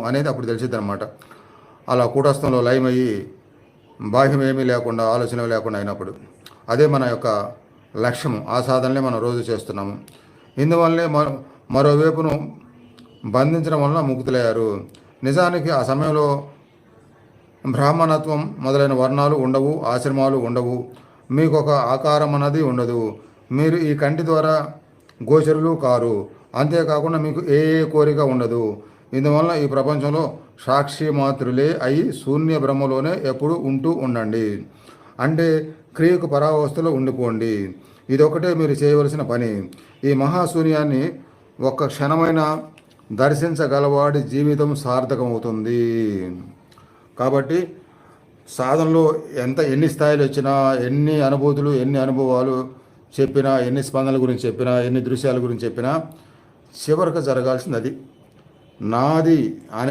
అనేది అప్పుడు తెలిసిద్ది అనమాట. అలా కూటస్థంలో లయమయ్యి బాహ్యం ఏమీ లేకుండా, ఆలోచన లేకుండా అయినప్పుడు అదే మన యొక్క లక్ష్యము. ఆ సాధనలే మనం రోజు చేస్తున్నాము. ఇందువల్లే మరోవైపును బంధించడం వలన ముక్తులయ్యారు. నిజానికి ఆ సమయంలో బ్రాహ్మణత్వం మొదలైన వర్ణాలు ఉండవు, ఆశ్రమాలు ఉండవు, మీకు ఒక ఆకారం అన్నది ఉండదు. మీరు ఈ కంటి ద్వారా గోచరులు కారు. అంతేకాకుండా మీకు ఏ కోరిక ఉండదు. ఇందువలన ఈ ప్రపంచంలో సాక్షి మాత్రులే అయి శూన్య బ్రహ్మలోనే ఎప్పుడు ఉంటూ ఉండండి. అంటే క్రియకు పరావస్థలో ఉండిపోండి. ఇదొకటే మీరు చేయవలసిన పని. ఈ మహాశూన్యాన్ని ఒక్క క్షణమైన దర్శించగలవాడి జీవితం సార్థకమవుతుంది. కాబట్టి సాధనలో ఎన్ని స్థాయిలు వచ్చినా, ఎన్ని అనుభూతులు, ఎన్ని అనుభవాలు చెప్పినా, ఎన్ని స్పందనల గురించి చెప్పినా, ఎన్ని దృశ్యాల గురించి చెప్పినా చివరికి జరగాల్సింది అది. నాది అనే